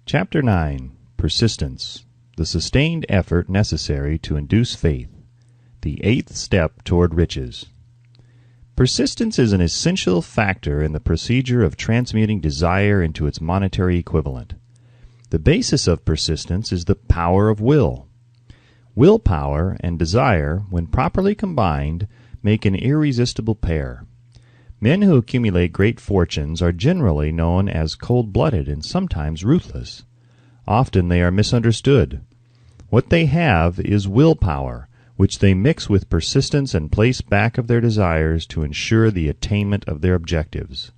Chapter 9. Persistence. The sustained effort necessary to induce faith. The eighth step toward riches. Persistence is an essential factor in the procedure of transmuting desire into its monetary equivalent. The basis of persistence is the power of will. Willpower and desire, when properly combined, make an irresistible pair. Men who accumulate great fortunes are generally known as cold-blooded and sometimes ruthless. Often they are misunderstood. What they have is willpower, which they mix with persistence and place back of their desires to ensure the attainment of their objectives.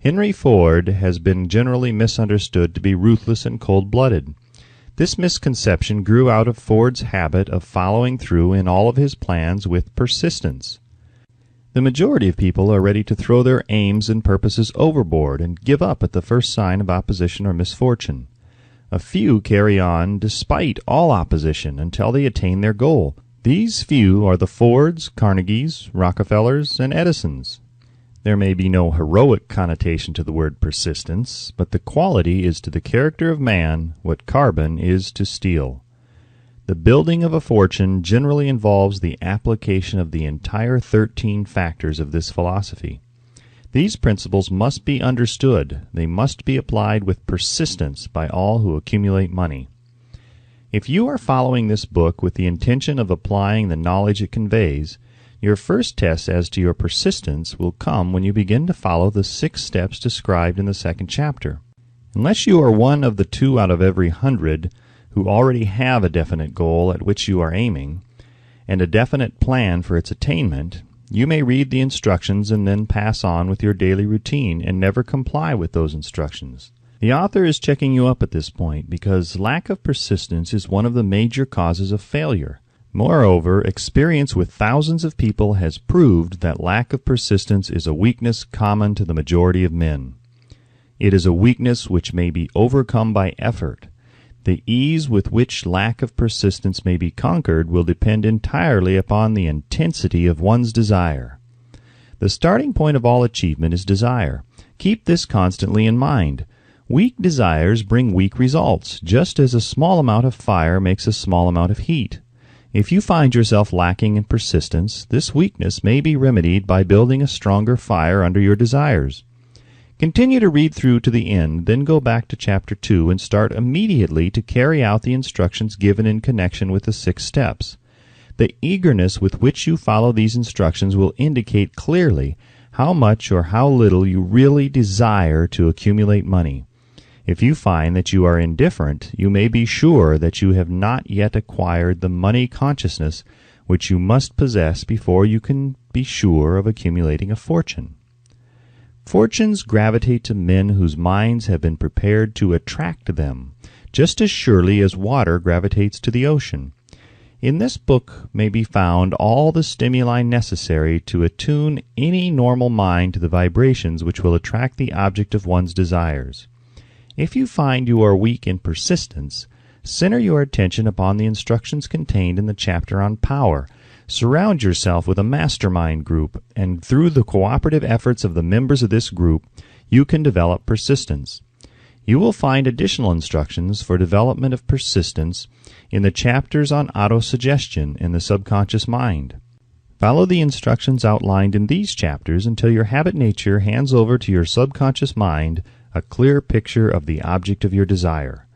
Henry Ford has been generally misunderstood to be ruthless and cold-blooded. This misconception grew out of Ford's habit of following through in all of his plans with persistence. The majority of people are ready to throw their aims and purposes overboard and give up at the first sign of opposition or misfortune. A few carry on despite all opposition until they attain their goal. These few are the Fords, Carnegies, Rockefellers, and Edisons. There may be no heroic connotation to the word persistence, but the quality is to the character of man what carbon is to steel. The building of a fortune generally involves the application of the entire 13 factors of this philosophy. These principles must be understood. They must be applied with persistence by all who accumulate money. If you are following this book with the intention of applying the knowledge it conveys, your first test as to your persistence will come when you begin to follow the 6 steps described in the second chapter. Unless you are one of the 2 out of every 100 who already have a definite goal at which you are aiming, and a definite plan for its attainment, you may read the instructions and then pass on with your daily routine and never comply with those instructions. The author is checking you up at this point because lack of persistence is one of the major causes of failure. Moreover, experience with thousands of people has proved that lack of persistence is a weakness common to the majority of men. It is a weakness which may be overcome by effort. The ease with which lack of persistence may be conquered will depend entirely upon the intensity of one's desire. The starting point of all achievement is desire. Keep this constantly in mind. Weak desires bring weak results, just as a small amount of fire makes a small amount of heat. If you find yourself lacking in persistence, this weakness may be remedied by building a stronger fire under your desires. Continue to read through to the end, then go back to Chapter 2 and start immediately to carry out the instructions given in connection with the 6 steps. The eagerness with which you follow these instructions will indicate clearly how much or how little you really desire to accumulate money. If you find that you are indifferent, you may be sure that you have not yet acquired the money consciousness which you must possess before you can be sure of accumulating a fortune. Fortunes gravitate to men whose minds have been prepared to attract them, just as surely as water gravitates to the ocean. In this book may be found all the stimuli necessary to attune any normal mind to the vibrations which will attract the object of one's desires. If you find you are weak in persistence, center your attention upon the instructions contained in the chapter on power. Surround yourself with a mastermind group, and through the cooperative efforts of the members of this group, you can develop persistence. You will find additional instructions for development of persistence in the chapters on autosuggestion in the subconscious mind. Follow the instructions outlined in these chapters until your habit nature hands over to your subconscious mind a clear picture of the object of your desire.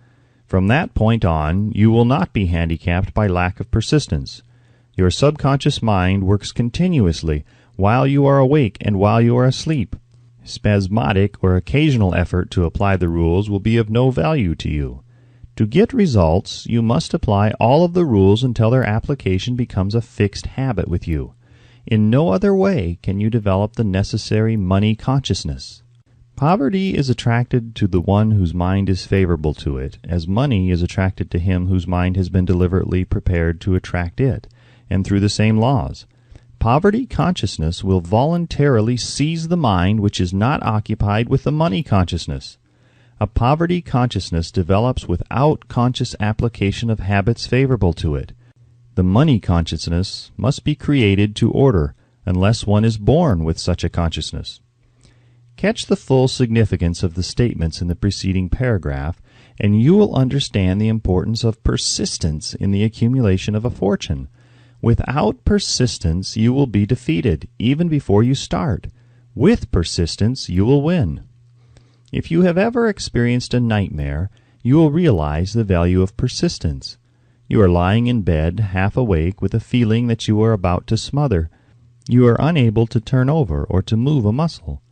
From that point on, you will not be handicapped by lack of persistence. Your subconscious mind works continuously while you are awake and while you are asleep. Spasmodic or occasional effort to apply the rules will be of no value to you. To get results, you must apply all of the rules until their application becomes a fixed habit with you. In no other way can you develop the necessary money consciousness. Poverty is attracted to the one whose mind is favorable to it, as money is attracted to him whose mind has been deliberately prepared to attract it, and through the same laws. Poverty consciousness will voluntarily seize the mind which is not occupied with the money consciousness. A poverty consciousness develops without conscious application of habits favorable to it. The money consciousness must be created to order, unless one is born with such a consciousness. Catch the full significance of the statements in the preceding paragraph, and you will understand the importance of persistence in the accumulation of a fortune. Without persistence, you will be defeated, even before you start. With persistence, you will win. If you have ever experienced a nightmare, you will realize the value of persistence. You are lying in bed, half awake, with a feeling that you are about to smother. You are unable to turn over or to move a muscle.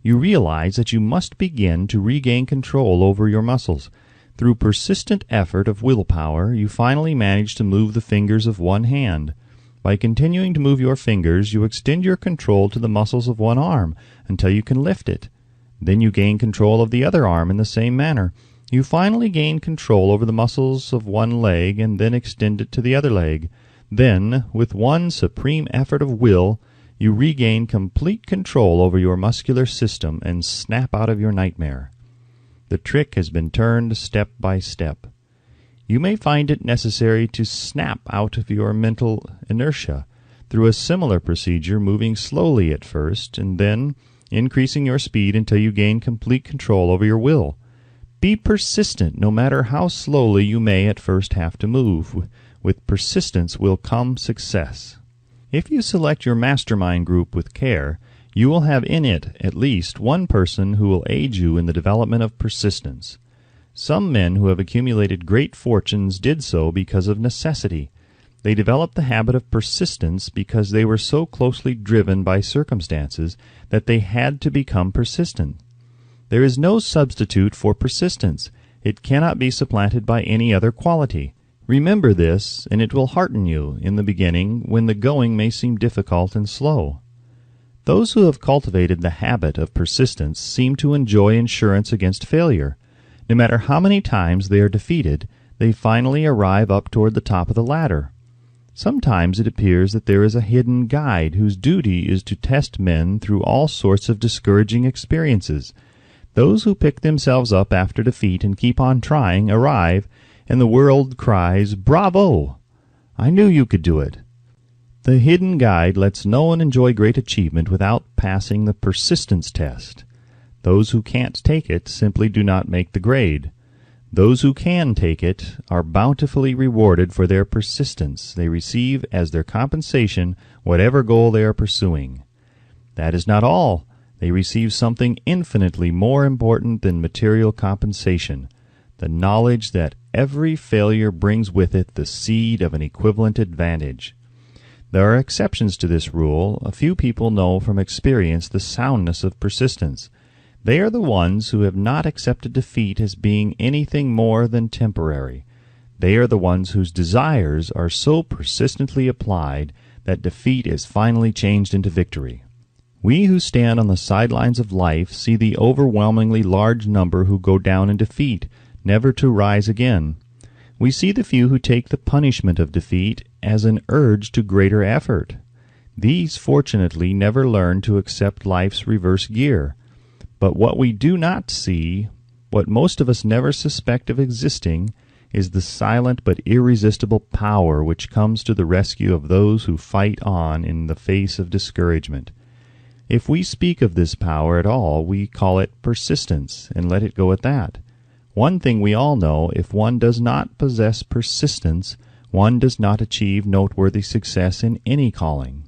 You realize that you must begin to regain control over your muscles. Through persistent effort of willpower, you finally manage to move the fingers of one hand. By continuing to move your fingers, you extend your control to the muscles of one arm until you can lift it. Then you gain control of the other arm in the same manner. You finally gain control over the muscles of one leg and then extend it to the other leg. Then, with one supreme effort of will, you regain complete control over your muscular system and snap out of your nightmare. The trick has been turned step by step. You may find it necessary to snap out of your mental inertia through a similar procedure, moving slowly at first and then increasing your speed until you gain complete control over your will. Be persistent, no matter how slowly you may at first have to move. With persistence will come success. If you select your mastermind group with care, you will have in it at least one person who will aid you in the development of persistence. Some men who have accumulated great fortunes did so because of necessity. They developed the habit of persistence because they were so closely driven by circumstances that they had to become persistent. There is no substitute for persistence. It cannot be supplanted by any other quality. Remember this, and it will hearten you in the beginning when the going may seem difficult and slow. Those who have cultivated the habit of persistence seem to enjoy insurance against failure. No matter how many times they are defeated, they finally arrive up toward the top of the ladder. Sometimes it appears that there is a hidden guide whose duty is to test men through all sorts of discouraging experiences. Those who pick themselves up after defeat and keep on trying arrive, and the world cries, "Bravo! I knew you could do it." The hidden guide lets no one enjoy great achievement without passing the persistence test. Those who can't take it simply do not make the grade. Those who can take it are bountifully rewarded for their persistence. They receive as their compensation whatever goal they are pursuing. That is not all. They receive something infinitely more important than material compensation, the knowledge that every failure brings with it the seed of an equivalent advantage. There are exceptions to this rule. A few people know from experience the soundness of persistence. They are the ones who have not accepted defeat as being anything more than temporary. They are the ones whose desires are so persistently applied that defeat is finally changed into victory. We who stand on the sidelines of life see the overwhelmingly large number who go down in defeat, never to rise again. We see the few who take the punishment of defeat as an urge to greater effort. These, fortunately, never learn to accept life's reverse gear. But what we do not see, what most of us never suspect of existing, is the silent but irresistible power which comes to the rescue of those who fight on in the face of discouragement. If we speak of this power at all, we call it persistence, and let it go at that. One thing we all know, if one does not possess persistence, one does not achieve noteworthy success in any calling.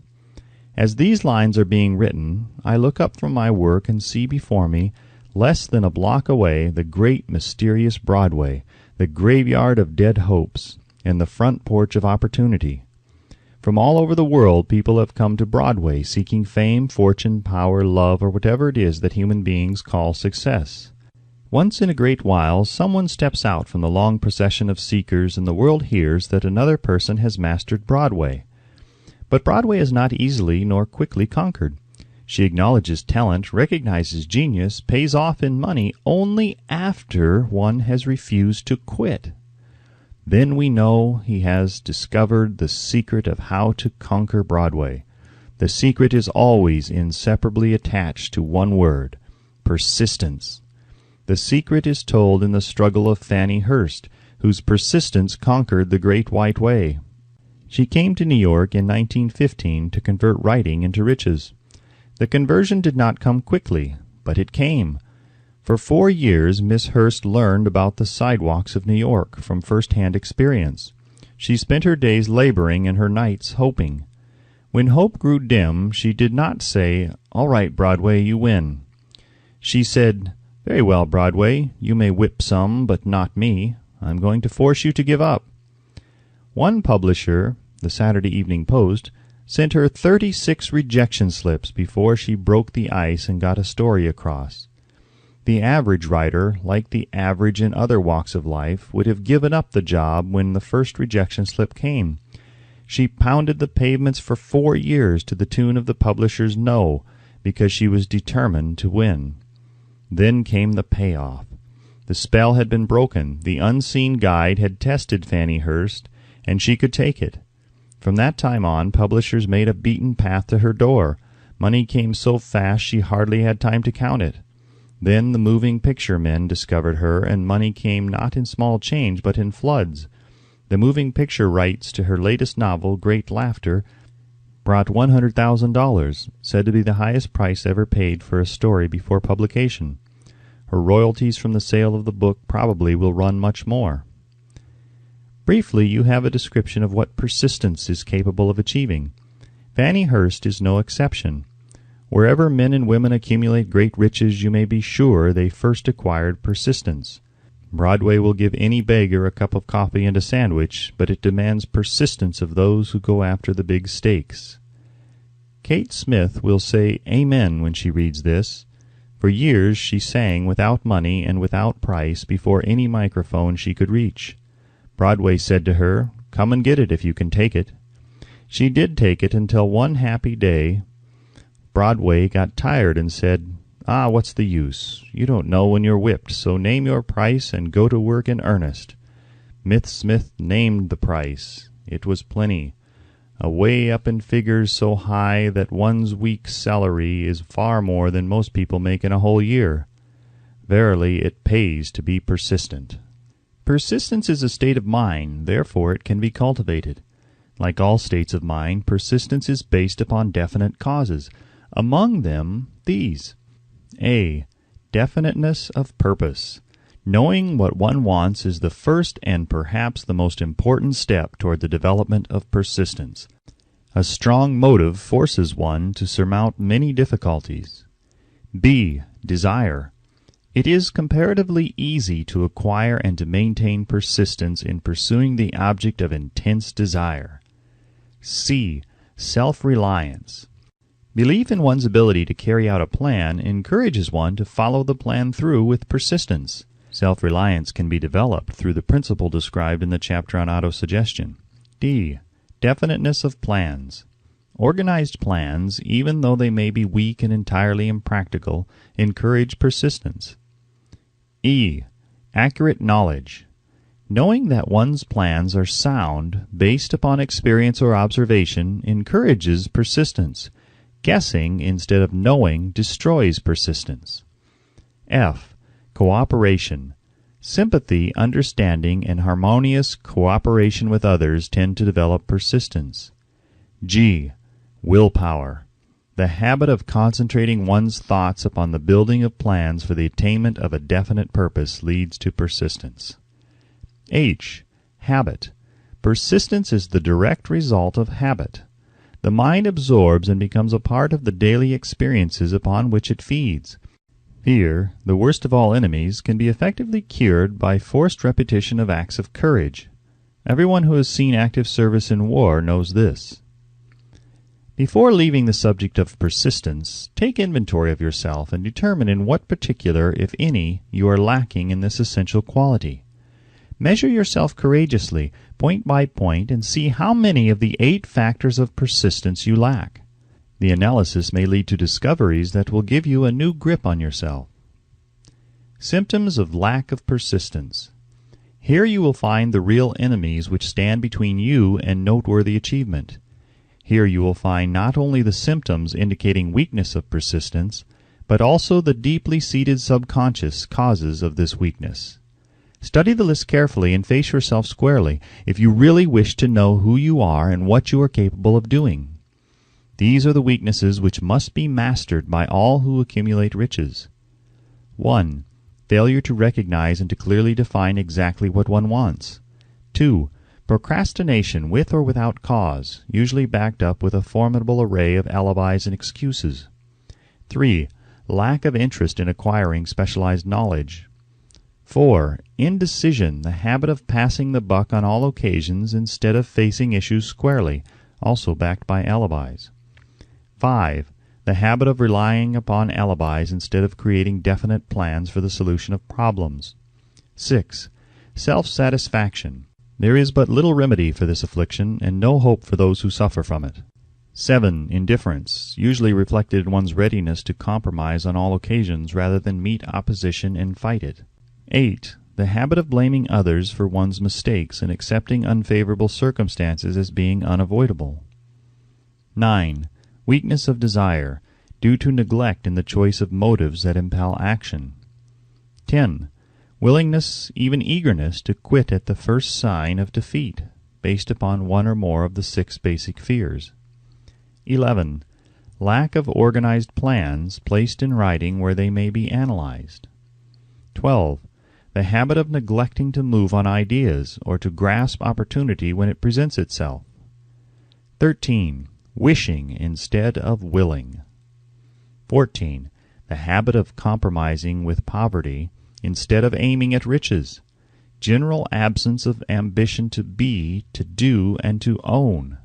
As these lines are being written, I look up from my work and see before me, less than a block away, the great mysterious Broadway, the graveyard of dead hopes, and the front porch of opportunity. From all over the world people have come to Broadway seeking fame, fortune, power, love, or whatever it is that human beings call success. Once in a great while someone steps out from the long procession of seekers, and the world hears that another person has mastered Broadway. But Broadway is not easily nor quickly conquered. She acknowledges talent, recognizes genius, pays off in money only after one has refused to quit. Then we know he has discovered the secret of how to conquer Broadway. The secret is always inseparably attached to one word: persistence. The secret is told in the struggle of Fannie Hurst, whose persistence conquered the Great White Way. She came to New York in 1915 to convert writing into riches. The conversion did not come quickly, but it came. For 4 years Miss Hurst learned about the sidewalks of New York from first-hand experience. She spent her days laboring and her nights hoping. When hope grew dim, she did not say, "All right, Broadway, you win." She said, "Very well, Broadway, you may whip some, but not me. I'm going to force you to give up." One publisher, the Saturday Evening Post, sent her 36 rejection slips before she broke the ice and got a story across. The average writer, like the average in other walks of life, would have given up the job when the first rejection slip came. She pounded the pavements for 4 years to the tune of the publisher's no, because she was determined to win. Then came the payoff. The spell had been broken. The unseen guide had tested Fanny Hurst, and she could take it. From that time on, publishers made a beaten path to her door. Money came so fast she hardly had time to count it. Then the moving picture men discovered her, and money came not in small change, but in floods. The moving picture rights to her latest novel, Great Laughter, brought $100,000, said to be the highest price ever paid for a story before publication. Her royalties from the sale of the book probably will run much more. Briefly, you have a description of what persistence is capable of achieving. Fanny Hurst is no exception. Wherever men and women accumulate great riches, you may be sure they first acquired persistence. Broadway will give any beggar a cup of coffee and a sandwich, but it demands persistence of those who go after the big stakes. Kate Smith will say amen when she reads this. For years she sang without money and without price before any microphone she could reach. Broadway said to her, "Come and get it if you can take it." She did take it until one happy day Broadway got tired and said, "What's the use? You don't know when you're whipped, so name your price and go to work in earnest." Smith named the price. It was plenty. Away up in figures so high that one's week's salary is far more than most people make in a whole year. Verily, it pays to be persistent. Persistence is a state of mind, therefore it can be cultivated. Like all states of mind, persistence is based upon definite causes. Among them, these. A. Definiteness of purpose. Knowing what one wants is the first and perhaps the most important step toward the development of persistence. A strong motive forces one to surmount many difficulties. B. Desire. It is comparatively easy to acquire and to maintain persistence in pursuing the object of intense desire. C. Self-reliance. Belief in one's ability to carry out a plan encourages one to follow the plan through with persistence. Self-reliance can be developed through the principle described in the chapter on autosuggestion. D. Definiteness of plans. Organized plans, even though they may be weak and entirely impractical, encourage persistence. E. Accurate knowledge. Knowing that one's plans are sound, based upon experience or observation, encourages persistence. Guessing instead of knowing destroys persistence. F. Cooperation. Sympathy, understanding, and harmonious cooperation with others tend to develop persistence. G. Willpower. The habit of concentrating one's thoughts upon the building of plans for the attainment of a definite purpose leads to persistence. H. Habit. Persistence is the direct result of habit. The mind absorbs and becomes a part of the daily experiences upon which it feeds. Fear, the worst of all enemies, can be effectively cured by forced repetition of acts of courage. Everyone who has seen active service in war knows this. Before leaving the subject of persistence, take inventory of yourself and determine in what particular, if any, you are lacking in this essential quality. Measure yourself courageously, point by point, and see how many of the 8 factors of persistence you lack. The analysis may lead to discoveries that will give you a new grip on yourself. Symptoms of lack of persistence. Here you will find the real enemies which stand between you and noteworthy achievement. Here you will find not only the symptoms indicating weakness of persistence, but also the deeply seated subconscious causes of this weakness. Study the list carefully and face yourself squarely if you really wish to know who you are and what you are capable of doing. These are the weaknesses which must be mastered by all who accumulate riches. 1. failure to recognize and to clearly define exactly what one wants. 2. Procrastination with or without cause, usually backed up with a formidable array of alibis and excuses. 3. Lack of interest in acquiring specialized knowledge. 4. Indecision, the habit of passing the buck on all occasions instead of facing issues squarely, also backed by alibis. 5. The habit of relying upon alibis instead of creating definite plans for the solution of problems. 6. Self-satisfaction. There is but little remedy for this affliction, and no hope for those who suffer from it. 7. Indifference, usually reflected in one's readiness to compromise on all occasions rather than meet opposition and fight it. 8. The habit of blaming others for one's mistakes and accepting unfavorable circumstances as being unavoidable. 9. Weakness of desire, due to neglect in the choice of motives that impel action. 10. Willingness, even eagerness, to quit at the first sign of defeat, based upon one or more of the 6 basic fears. 11. Lack of organized plans placed in writing where they may be analyzed. 12. The habit of neglecting to move on ideas or to grasp opportunity when it presents itself. 13. Wishing instead of willing. 14. The habit of compromising with poverty instead of aiming at riches. General absence of ambition to be, to do, and to own.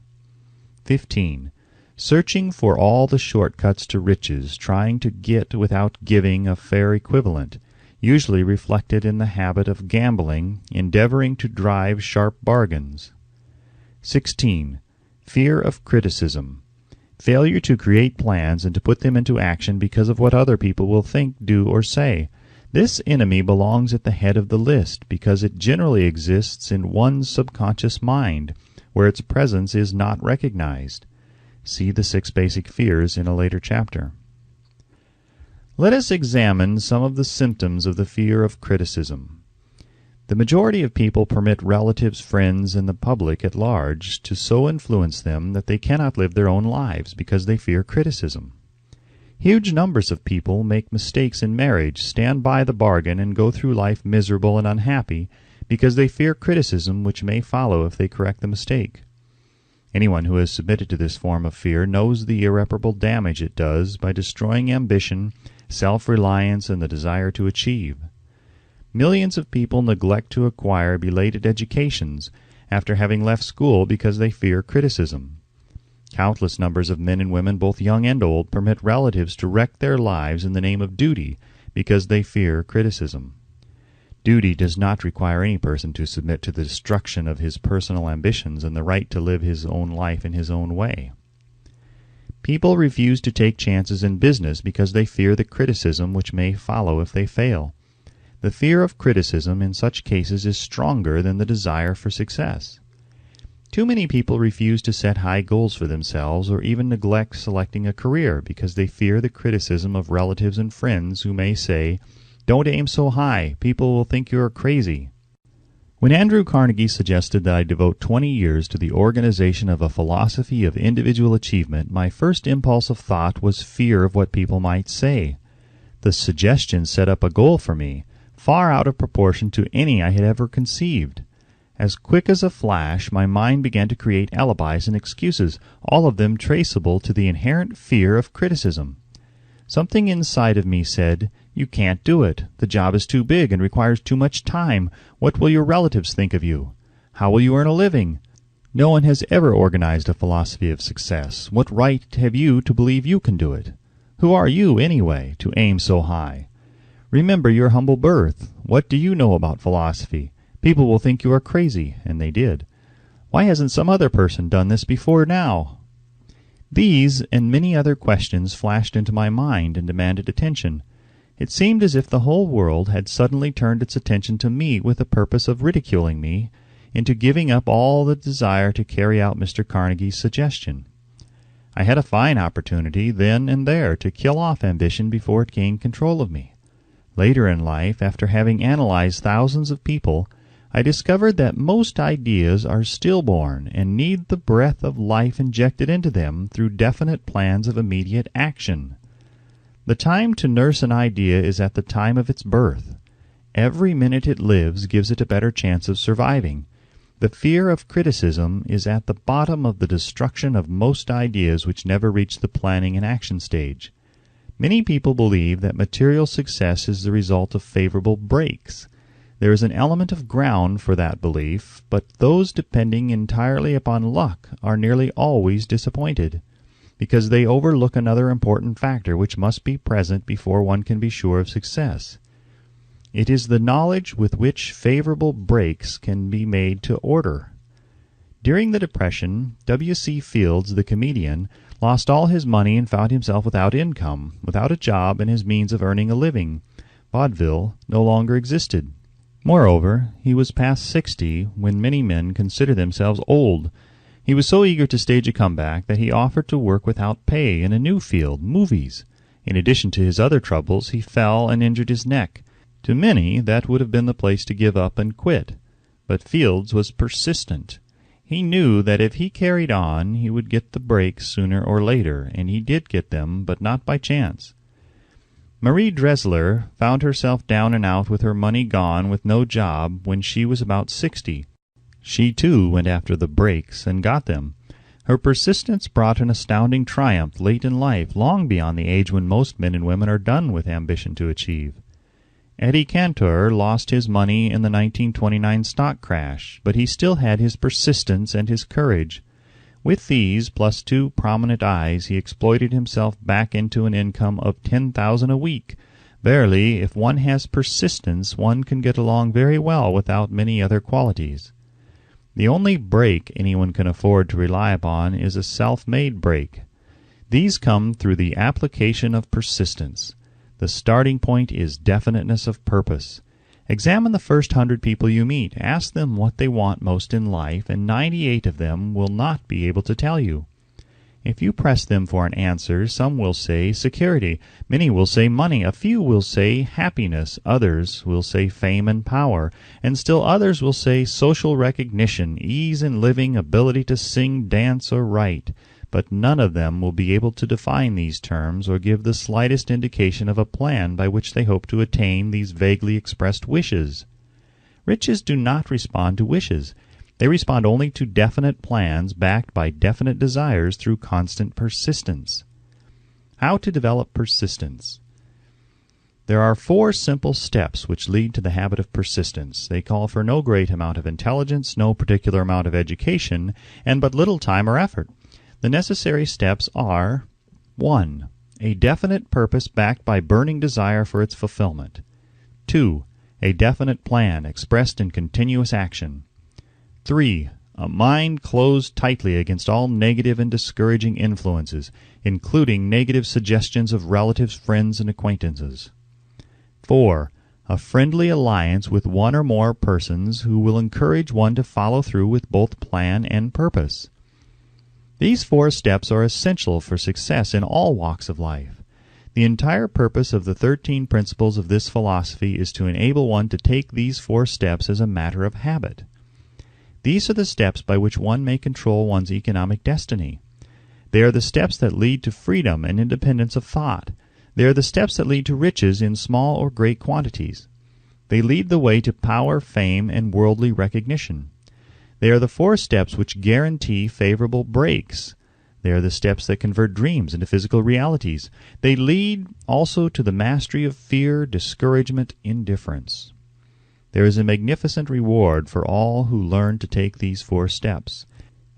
15. Searching for all the shortcuts to riches, trying to get without giving a fair equivalent, usually reflected in the habit of gambling, endeavoring to drive sharp bargains. 16. Fear of criticism. Failure to create plans and to put them into action because of what other people will think, do, or say. This enemy belongs at the head of the list because it generally exists in one's subconscious mind, where its presence is not recognized. See the 6 basic fears in a later chapter. Let us examine some of the symptoms of the fear of criticism. The majority of people permit relatives, friends, and the public at large to so influence them that they cannot live their own lives because they fear criticism. Huge numbers of people make mistakes in marriage, stand by the bargain, and go through life miserable and unhappy because they fear criticism which may follow if they correct the mistake. Anyone who has submitted to this form of fear knows the irreparable damage it does by destroying ambition, self-reliance, and the desire to achieve. Millions of people neglect to acquire belated educations after having left school because they fear criticism. Countless numbers of men and women, both young and old, permit relatives to wreck their lives in the name of duty because they fear criticism. Duty does not require any person to submit to the destruction of his personal ambitions and the right to live his own life in his own way. People refuse to take chances in business because they fear the criticism which may follow if they fail. The fear of criticism in such cases is stronger than the desire for success. Too many people refuse to set high goals for themselves or even neglect selecting a career because they fear the criticism of relatives and friends who may say, "Don't aim so high, people will think you are crazy." When Andrew Carnegie suggested that I devote 20 years to the organization of a philosophy of individual achievement, my first impulse of thought was fear of what people might say. The suggestion set up a goal for me, far out of proportion to any I had ever conceived. As quick as a flash, my mind began to create alibis and excuses, all of them traceable to the inherent fear of criticism. Something inside of me said, "You can't do it. The job is too big and requires too much time. What will your relatives think of you? How will you earn a living? No one has ever organized a philosophy of success. What right have you to believe you can do it? Who are you, anyway, to aim so high? Remember your humble birth. What do you know about philosophy? People will think you are crazy," and they did. "Why hasn't some other person done this before now?" These and many other questions flashed into my mind and demanded attention. It seemed as if the whole world had suddenly turned its attention to me with the purpose of ridiculing me into giving up all the desire to carry out Mr. Carnegie's suggestion. I had a fine opportunity then and there to kill off ambition before it gained control of me. Later in life, after having analyzed thousands of people, I discovered that most ideas are stillborn and need the breath of life injected into them through definite plans of immediate action. The time to nurse an idea is at the time of its birth. Every minute it lives gives it a better chance of surviving. The fear of criticism is at the bottom of the destruction of most ideas which never reach the planning and action stage. Many people believe that material success is the result of favorable breaks. There is an element of ground for that belief, but those depending entirely upon luck are nearly always disappointed, because they overlook another important factor which must be present before one can be sure of success. It is the knowledge with which favorable breaks can be made to order. During the Depression, W.C. Fields, the comedian, lost all his money and found himself without income, without a job and his means of earning a living. Vaudeville no longer existed. Moreover, he was past 60 when many men consider themselves old. He was so eager to stage a comeback that he offered to work without pay in a new field, movies. In addition to his other troubles, he fell and injured his neck. To many, that would have been the place to give up and quit. But Fields was persistent. He knew that if he carried on, he would get the breaks sooner or later, and he did get them, but not by chance. Marie Dressler found herself down and out with her money gone with no job when she was about 60. She, too, went after the breaks and got them. Her persistence brought an astounding triumph late in life, long beyond the age when most men and women are done with ambition to achieve. Eddie Cantor lost his money in the 1929 stock crash, but he still had his persistence and his courage. With these, plus 2 prominent eyes, he exploited himself back into an income of $10,000 a week. Verily, if one has persistence, one can get along very well without many other qualities. The only break anyone can afford to rely upon is a self-made break. These come through the application of persistence. The starting point is definiteness of purpose. Examine the first 100 people you meet. Ask them what they want most in life, and 98 of them will not be able to tell you. If you press them for an answer, some will say security, many will say money, a few will say happiness, others will say fame and power, and still others will say social recognition, ease in living, ability to sing, dance, or write. But none of them will be able to define these terms or give the slightest indication of a plan by which they hope to attain these vaguely expressed wishes. Riches do not respond to wishes. They respond only to definite plans backed by definite desires through constant persistence. How to develop persistence? There are 4 simple steps which lead to the habit of persistence. They call for no great amount of intelligence, no particular amount of education, and but little time or effort. The necessary steps are: 1. A definite purpose backed by burning desire for its fulfillment. 2. A definite plan expressed in continuous action. 3. A mind closed tightly against all negative and discouraging influences, including negative suggestions of relatives, friends, and acquaintances. 4. A friendly alliance with one or more persons who will encourage one to follow through with both plan and purpose. These 4 steps are essential for success in all walks of life. The entire purpose of the 13 principles of this philosophy is to enable one to take these 4 steps as a matter of habit. These are the steps by which one may control one's economic destiny. They are the steps that lead to freedom and independence of thought. They are the steps that lead to riches in small or great quantities. They lead the way to power, fame, and worldly recognition. They are the 4 steps which guarantee favorable breaks. They are the steps that convert dreams into physical realities. They lead also to the mastery of fear, discouragement, indifference. There is a magnificent reward for all who learn to take these 4 steps.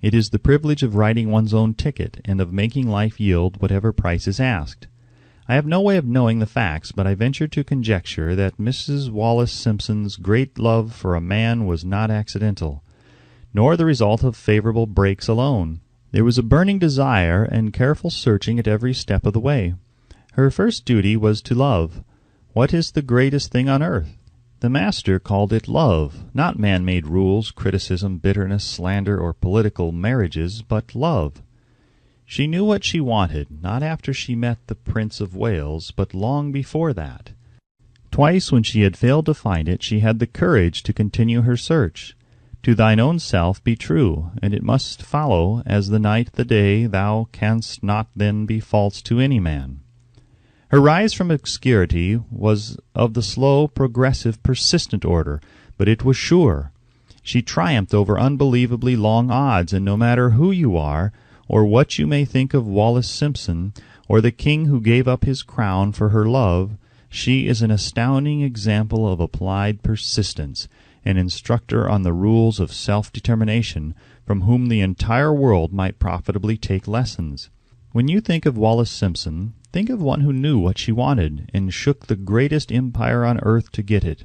It is the privilege of writing one's own ticket and of making life yield whatever price is asked. I have no way of knowing the facts, but I venture to conjecture that Mrs. Wallace Simpson's great love for a man was not accidental, nor the result of favorable breaks alone. There was a burning desire and careful searching at every step of the way. Her first duty was to love. What is the greatest thing on earth? The Master called it love, not man-made rules, criticism, bitterness, slander, or political marriages, but love. She knew what she wanted, not after she met the Prince of Wales, but long before that. Twice when she had failed to find it, she had the courage to continue her search. To thine own self be true, and it must follow, as the night the day, thou canst not then be false to any man. Her rise from obscurity was of the slow, progressive, persistent order, but it was sure. She triumphed over unbelievably long odds, and no matter who you are, or what you may think of Wallace Simpson, or the king who gave up his crown for her love, she is an astounding example of applied persistence, an instructor on the rules of self-determination, from whom the entire world might profitably take lessons. When you think of Wallace Simpson, think of one who knew what she wanted, and shook the greatest empire on earth to get it.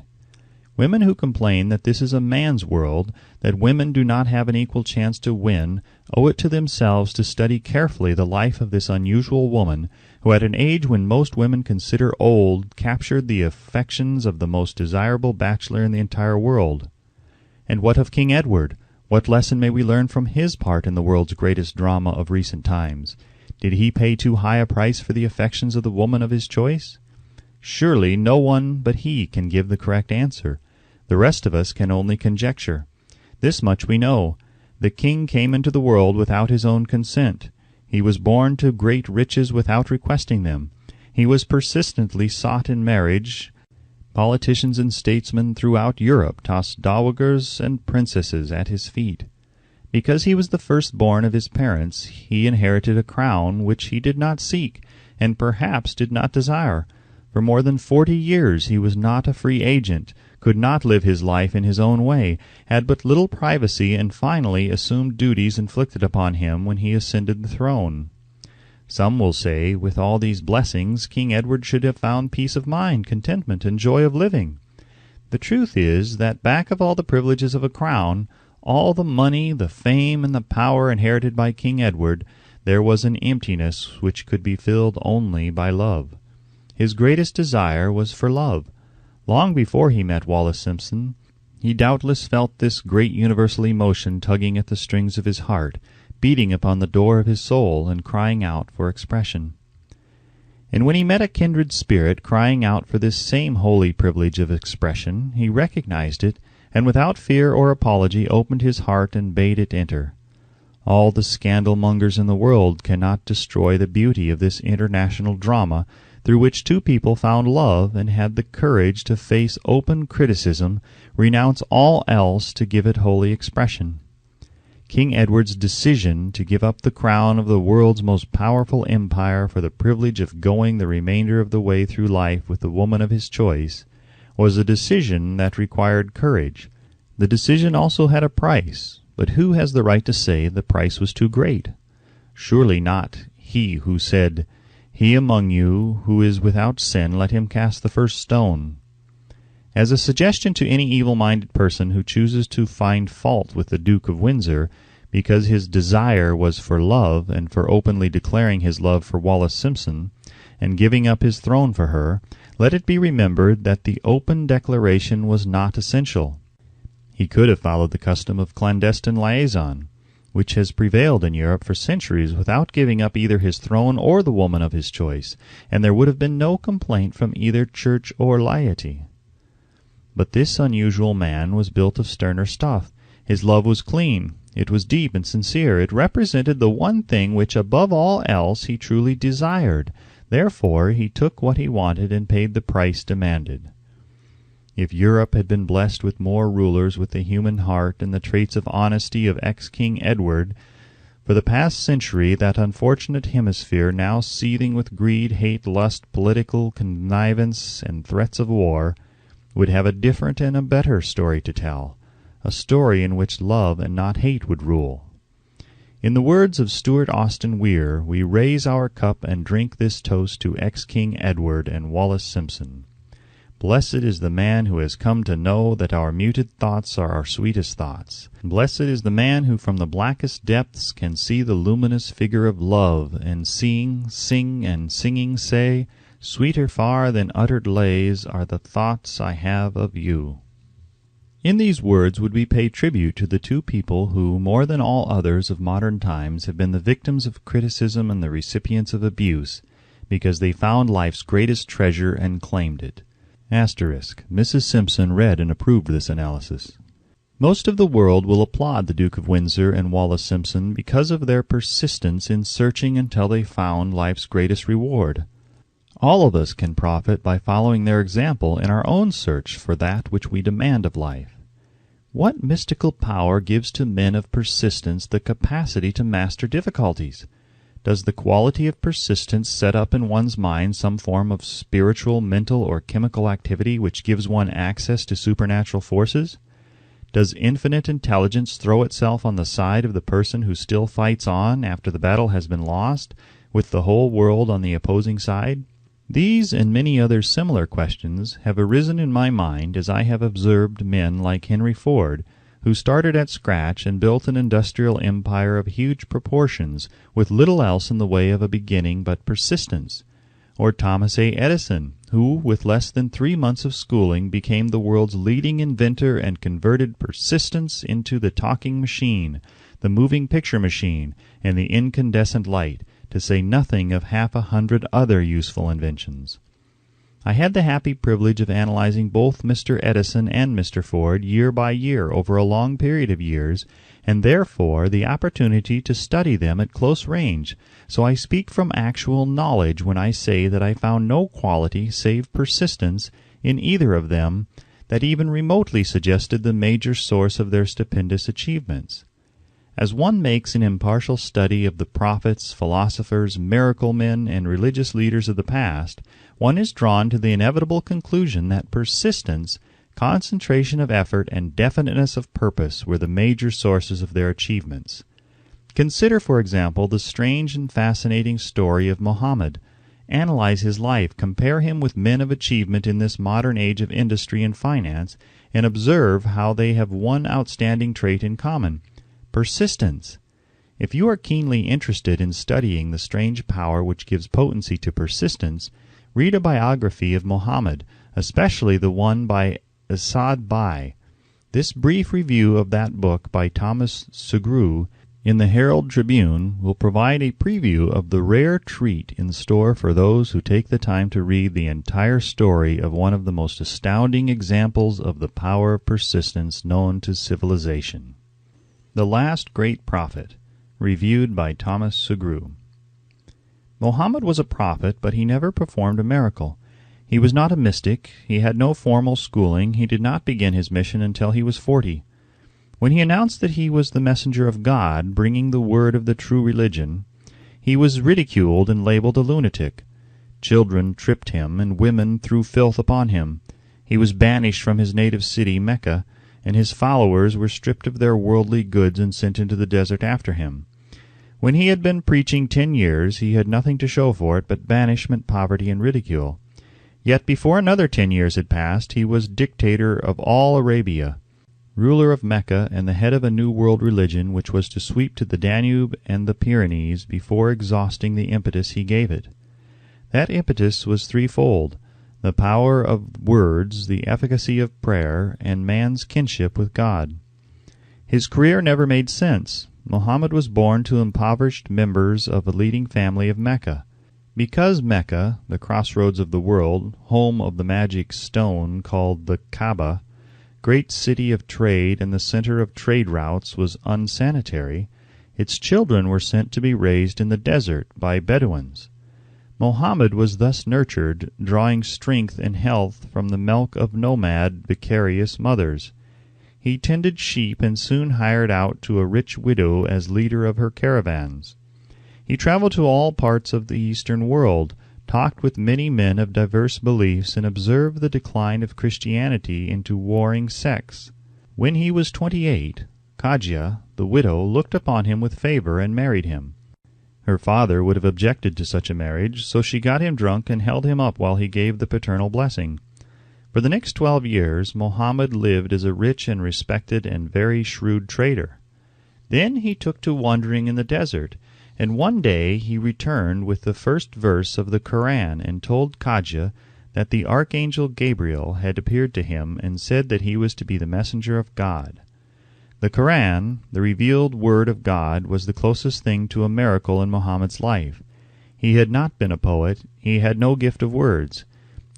Women who complain that this is a man's world, that women do not have an equal chance to win, owe it to themselves to study carefully the life of this unusual woman, who at an age when most women consider old, captured the affections of the most desirable bachelor in the entire world. And what of King Edward? What lesson may we learn from his part in the world's greatest drama of recent times? Did he pay too high a price for the affections of the woman of his choice? Surely no one but he can give the correct answer. The rest of us can only conjecture. This much we know. The king came into the world without his own consent. He was born to great riches without requesting them. He was persistently sought in marriage. Politicians and statesmen throughout Europe tossed dowagers and princesses at his feet. Because he was the firstborn of his parents, he inherited a crown which he did not seek, and perhaps did not desire. For more than 40 years he was not a free agent, could not live his life in his own way, had but little privacy, and finally assumed duties inflicted upon him when he ascended the throne. Some will say, with all these blessings, King Edward should have found peace of mind, contentment, and joy of living. The truth is that back of all the privileges of a crown, all the money, the fame, and the power inherited by King Edward, there was an emptiness which could be filled only by love. His greatest desire was for love. Long before he met Wallace Simpson, he doubtless felt this great universal emotion tugging at the strings of his heart, beating upon the door of his soul, and crying out for expression. And when he met a kindred spirit crying out for this same holy privilege of expression, he recognized it, and without fear or apology opened his heart and bade it enter. All the scandal-mongers in the world cannot destroy the beauty of this international drama, through which two people found love and had the courage to face open criticism, renounce all else to give it holy expression. King Edward's decision to give up the crown of the world's most powerful empire for the privilege of going the remainder of the way through life with the woman of his choice was a decision that required courage. The decision also had a price, but who has the right to say the price was too great? Surely not he who said, "He among you who is without sin, let him cast the first stone." As a suggestion to any evil-minded person who chooses to find fault with the Duke of Windsor because his desire was for love, and for openly declaring his love for Wallace Simpson, and giving up his throne for her, let it be remembered that the open declaration was not essential. He could have followed the custom of clandestine liaison, which has prevailed in Europe for centuries without giving up either his throne or the woman of his choice, and there would have been no complaint from either church or laity. But this unusual man was built of sterner stuff. His love was clean. It was deep and sincere. It represented the one thing which above all else he truly desired. Therefore he took what he wanted and paid the price demanded. If Europe had been blessed with more rulers with the human heart and the traits of honesty of ex-King Edward, for the past century that unfortunate hemisphere, now seething with greed, hate, lust, political connivance, and threats of war, would have a different and a better story to tell, a story in which love and not hate would rule. In the words of Stuart Austin Weir, we raise our cup and drink this toast to ex-King Edward and Wallace Simpson. Blessed is the man who has come to know that our muted thoughts are our sweetest thoughts. Blessed is the man who from the blackest depths can see the luminous figure of love, and seeing, sing, and singing say, "Sweeter far than uttered lays are the thoughts I have of you." In these words would we pay tribute to the two people who, more than all others of modern times, have been the victims of criticism and the recipients of abuse, because they found life's greatest treasure and claimed it. Mrs. Simpson read and approved this analysis. Most of the world will applaud the Duke of Windsor and Wallace Simpson because of their persistence in searching until they found life's greatest reward. All of us can profit by following their example in our own search for that which we demand of life. What mystical power gives to men of persistence the capacity to master difficulties? Does the quality of persistence set up in one's mind some form of spiritual, mental, or chemical activity which gives one access to supernatural forces? Does infinite intelligence throw itself on the side of the person who still fights on after the battle has been lost, with the whole world on the opposing side? These and many other similar questions have arisen in my mind as I have observed men like Henry Ford, who started at scratch and built an industrial empire of huge proportions with little else in the way of a beginning but persistence; or Thomas A. Edison, who, with less than 3 months of schooling, became the world's leading inventor and converted persistence into the talking machine, the moving picture machine, and the incandescent light, to say nothing of 100 other useful inventions. I had the happy privilege of analyzing both Mr. Edison and Mr. Ford year by year over a long period of years, and therefore the opportunity to study them at close range, so I speak from actual knowledge when I say that I found no quality save persistence in either of them that even remotely suggested the major source of their stupendous achievements. As one makes an impartial study of the prophets, philosophers, miracle men, and religious leaders of the past, one is drawn to the inevitable conclusion that persistence, concentration of effort, and definiteness of purpose were the major sources of their achievements. Consider, for example, the strange and fascinating story of Mohammed. Analyze his life, compare him with men of achievement in this modern age of industry and finance, and observe how they have one outstanding trait in common: persistence. If you are keenly interested in studying the strange power which gives potency to persistence, read a biography of Mohammed, especially the one by Asad Bai. This brief review of that book by Thomas Segru in the Herald Tribune will provide a preview of the rare treat in store for those who take the time to read the entire story of one of the most astounding examples of the power of persistence known to civilization. The Last Great Prophet, reviewed by Thomas Segru. Mohammed was a prophet, but he never performed a miracle. He was not a mystic, he had no formal schooling, he did not begin his mission until he was 40. When he announced that he was the messenger of God, bringing the word of the true religion, he was ridiculed and labeled a lunatic. Children tripped him, and women threw filth upon him. He was banished from his native city, Mecca, and his followers were stripped of their worldly goods and sent into the desert after him. When he had been preaching 10 years, he had nothing to show for it but banishment, poverty, and ridicule. Yet before another 10 years had passed, he was dictator of all Arabia, ruler of Mecca, and the head of a new world religion which was to sweep to the Danube and the Pyrenees before exhausting the impetus he gave it. That impetus was threefold: the power of words, the efficacy of prayer, and man's kinship with God. His career never made sense. Mohammed was born to impoverished members of a leading family of Mecca. Because Mecca, the crossroads of the world, home of the magic stone called the Kaaba, great city of trade and the center of trade routes, was unsanitary, its children were sent to be raised in the desert by Bedouins. Mohammed was thus nurtured, drawing strength and health from the milk of nomad, vicarious mothers. He tended sheep and soon hired out to a rich widow as leader of her caravans. He traveled to all parts of the Eastern world, talked with many men of diverse beliefs, and observed the decline of Christianity into warring sects. When he was 28, Khadija, the widow, looked upon him with favor and married him. Her father would have objected to such a marriage, so she got him drunk and held him up while he gave the paternal blessing. For the next 12 years Mohammed lived as a rich and respected and very shrewd trader. Then he took to wandering in the desert, and one day he returned with the first verse of the Koran and told Khadija that the archangel Gabriel had appeared to him and said that he was to be the messenger of God. The Koran, the revealed word of God, was the closest thing to a miracle in Mohammed's life. He had not been a poet, he had no gift of words.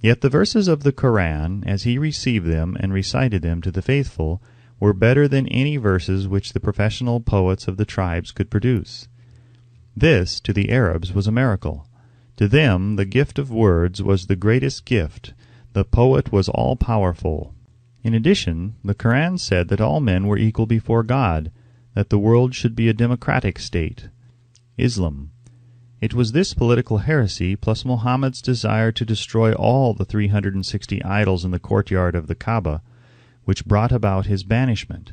Yet the verses of the Koran, as he received them and recited them to the faithful, were better than any verses which the professional poets of the tribes could produce. This, to the Arabs, was a miracle. To them the gift of words was the greatest gift. The poet was all-powerful. In addition, the Koran said that all men were equal before God, that the world should be a democratic state. Islam. It was this political heresy, plus Muhammad's desire to destroy all the 360 idols in the courtyard of the Kaaba, which brought about his banishment.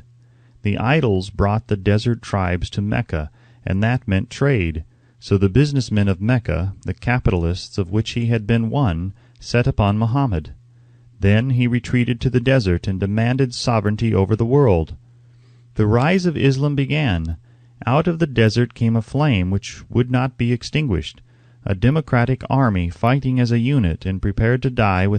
The idols brought the desert tribes to Mecca, and that meant trade. So the businessmen of Mecca, the capitalists of which he had been one, set upon Muhammad. Then he retreated to the desert and demanded sovereignty over the world. The rise of Islam began. Out of the desert came a flame which would not be extinguished, a democratic army fighting as a unit and prepared to die with